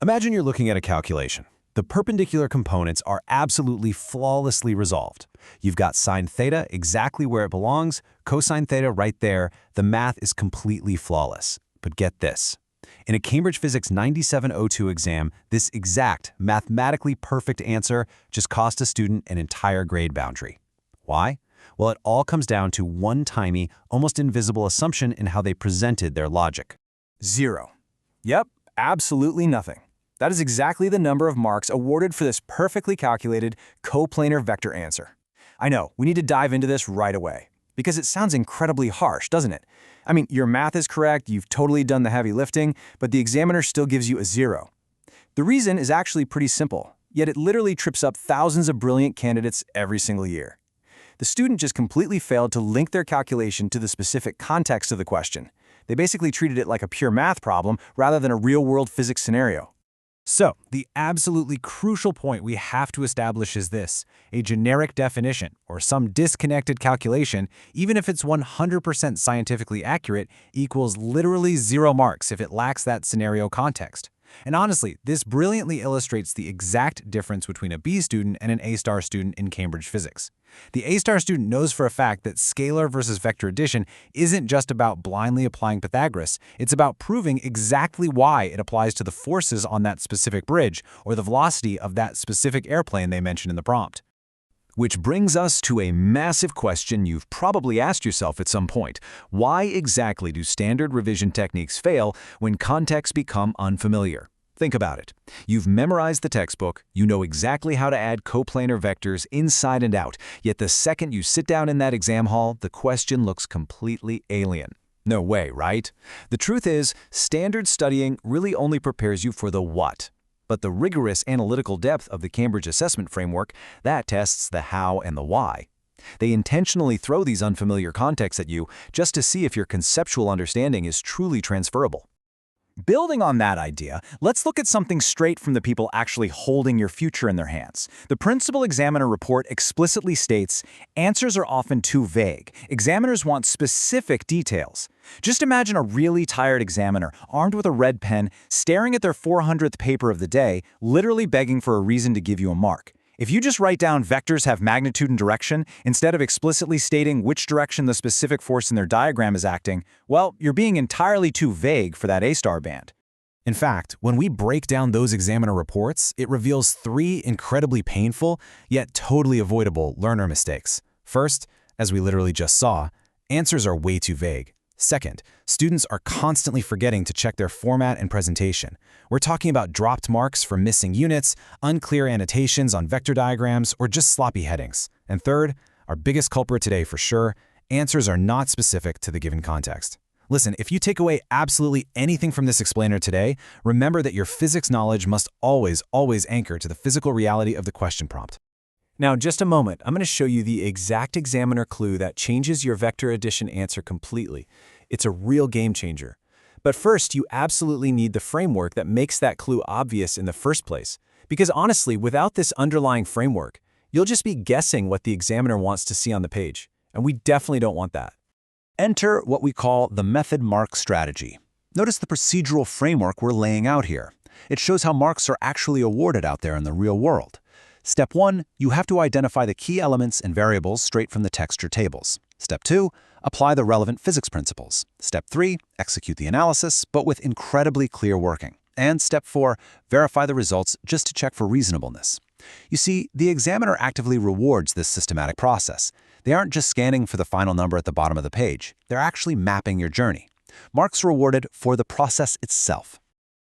Imagine you're looking at a calculation. The perpendicular components are absolutely flawlessly resolved. You've got sine theta exactly where it belongs, cosine theta right there. The math is completely flawless. But get this. In a Cambridge Physics 9702 exam, this exact, mathematically perfect answer just cost a student an entire grade boundary. Why? Well, it all comes down to one tiny, almost invisible assumption in how they presented their logic. 0. Yep, absolutely nothing. That is exactly the number of marks awarded for this perfectly calculated coplanar vector answer. I know, we need to dive into this right away, because it sounds incredibly harsh, doesn't it? I mean, your math is correct, you've totally done the heavy lifting, but the examiner still gives you a 0. The reason is actually pretty simple, yet it literally trips up thousands of brilliant candidates every single year. The student just completely failed to link their calculation to the specific context of the question. They basically treated it like a pure math problem rather than a real-world physics scenario. So, the absolutely crucial point we have to establish is this: a generic definition, or some disconnected calculation, even if it's 100% scientifically accurate, equals literally 0 marks if it lacks that scenario context. And honestly, this brilliantly illustrates the exact difference between a B student and an A-star student in Cambridge physics. The A-star student knows for a fact that scalar versus vector addition isn't just about blindly applying Pythagoras, it's about proving exactly why it applies to the forces on that specific bridge or the velocity of that specific airplane they mentioned in the prompt. Which brings us to a massive question you've probably asked yourself at some point. Why exactly do standard revision techniques fail when contexts become unfamiliar? Think about it. You've memorized the textbook, you know exactly how to add coplanar vectors inside and out, yet the second you sit down in that exam hall, the question looks completely alien. No way, right? The truth is, standard studying really only prepares you for the what. But the rigorous analytical depth of the Cambridge assessment framework, that tests the how and the why. They intentionally throw these unfamiliar contexts at you just to see if your conceptual understanding is truly transferable. Building on that idea, let's look at something straight from the people actually holding your future in their hands. The principal examiner report explicitly states, answers are often too vague. Examiners want specific details. Just imagine a really tired examiner, armed with a red pen, staring at their 400th paper of the day, literally begging for a reason to give you a mark. If you just write down vectors have magnitude and direction, instead of explicitly stating which direction the specific force in their diagram is acting, well, you're being entirely too vague for that A-star band. In fact, when we break down those examiner reports, it reveals 3 incredibly painful, yet totally avoidable learner mistakes. First, as we literally just saw, answers are way too vague. Second, students are constantly forgetting to check their format and presentation. We're talking about dropped marks for missing units, unclear annotations on vector diagrams, or just sloppy headings. And third, our biggest culprit today for sure, answers are not specific to the given context. Listen, if you take away absolutely anything from this explainer today, remember that your physics knowledge must always anchor to the physical reality of the question prompt. Now, in just a moment, I'm going to show you the exact examiner clue that changes your vector addition answer completely. It's a real game changer. But first, you absolutely need the framework that makes that clue obvious in the first place. Because honestly, without this underlying framework, you'll just be guessing what the examiner wants to see on the page. And we definitely don't want that. Enter what we call the method mark strategy. Notice the procedural framework we're laying out here. It shows how marks are actually awarded out there in the real world. Step 1, you have to identify the key elements and variables straight from the texture tables. Step 2, apply the relevant physics principles. Step 3, execute the analysis, but with incredibly clear working. And Step 4, verify the results just to check for reasonableness. You see, the examiner actively rewards this systematic process. They aren't just scanning for the final number at the bottom of the page. They're actually mapping your journey. Marks are awarded for the process itself.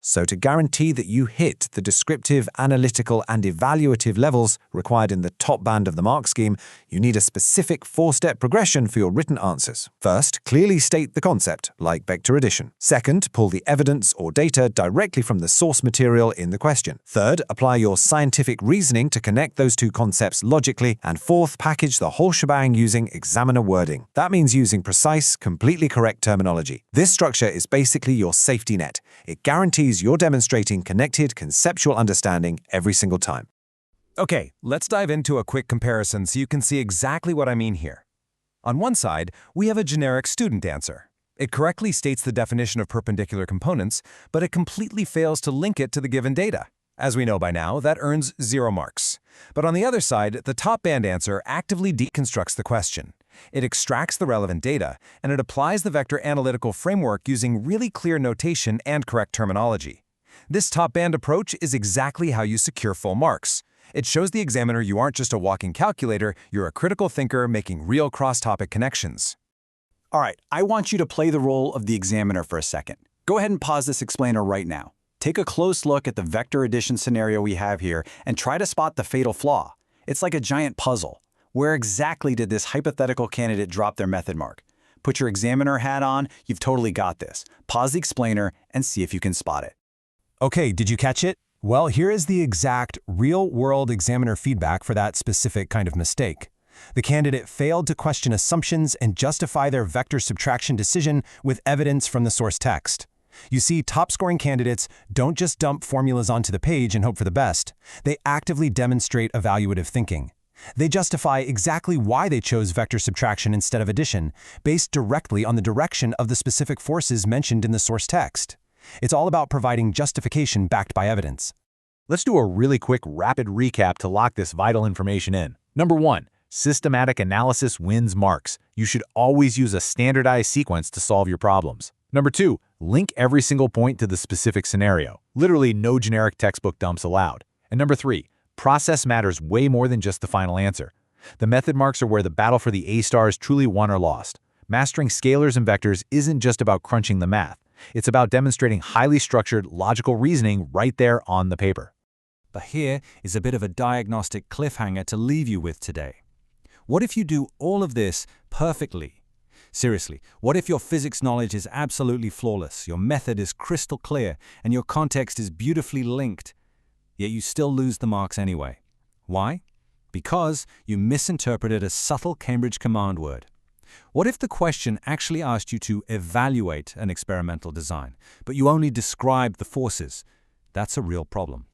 So to guarantee that you hit the descriptive, analytical, and evaluative levels required in the top band of the mark scheme, you need a specific 4-step progression for your written answers. First, clearly state the concept, like vector addition. Second, pull the evidence or data directly from the source material in the question. Third, apply your scientific reasoning to connect those two concepts logically. And fourth, package the whole shebang using examiner wording. That means using precise, completely correct terminology. This structure is basically your safety net. It guarantees you're demonstrating connected conceptual understanding every single time. Okay, let's dive into a quick comparison so you can see exactly what I mean here. On one side, we have a generic student answer. It correctly states the definition of perpendicular components, but it completely fails to link it to the given data. As we know by now, that earns 0 marks. But on the other side, the top band answer actively deconstructs the question. It extracts the relevant data, and it applies the vector analytical framework using really clear notation and correct terminology. This top band approach is exactly how you secure full marks. It shows the examiner you aren't just a walking calculator, you're a critical thinker making real cross-topic connections. All right, I want you to play the role of the examiner for a second. Go ahead and pause this explainer right now. Take a close look at the vector addition scenario we have here and try to spot the fatal flaw. It's like a giant puzzle. Where exactly did this hypothetical candidate drop their method mark? Put your examiner hat on, you've totally got this. Pause the explainer and see if you can spot it. Okay, did you catch it? Well, here is the exact real-world examiner feedback for that specific kind of mistake. The candidate failed to question assumptions and justify their vector subtraction decision with evidence from the source text. You see, top-scoring candidates don't just dump formulas onto the page and hope for the best. They actively demonstrate evaluative thinking. They justify exactly why they chose vector subtraction instead of addition, based directly on the direction of the specific forces mentioned in the source text. It's all about providing justification backed by evidence. Let's do a really quick rapid recap to lock this vital information in. Number 1. Systematic analysis wins marks. You should always use a standardized sequence to solve your problems. Number 2. Link every single point to the specific scenario. Literally no generic textbook dumps allowed. And number 3. Process matters way more than just the final answer. The method marks are where the battle for the A-star is truly won or lost. Mastering scalars and vectors isn't just about crunching the math. It's about demonstrating highly structured, logical reasoning right there on the paper. But here is a bit of a diagnostic cliffhanger to leave you with today. What if you do all of this perfectly? Seriously, what if your physics knowledge is absolutely flawless, your method is crystal clear, and your context is beautifully linked, yet you still lose the marks anyway? Why? Because you misinterpreted a subtle Cambridge command word. What if the question actually asked you to evaluate an experimental design, but you only described the forces? That's a real problem.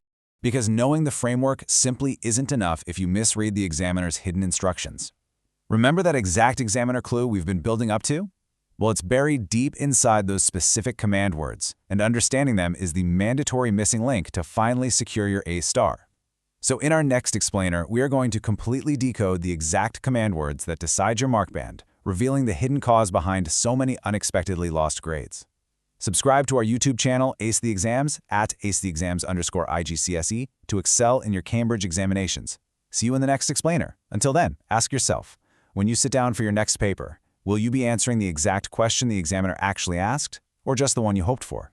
Because knowing the framework simply isn't enough if you misread the examiner's hidden instructions. Remember that exact examiner clue we've been building up to? Well, it's buried deep inside those specific command words, and understanding them is the mandatory missing link to finally secure your A-star. So in our next explainer, we are going to completely decode the exact command words that decide your mark band, revealing the hidden cause behind so many unexpectedly lost grades. Subscribe to our YouTube channel, Ace the Exams, at acetheexams_IGCSE, to excel in your Cambridge examinations. See you in the next explainer. Until then, ask yourself, when you sit down for your next paper, will you be answering the exact question the examiner actually asked, or just the one you hoped for?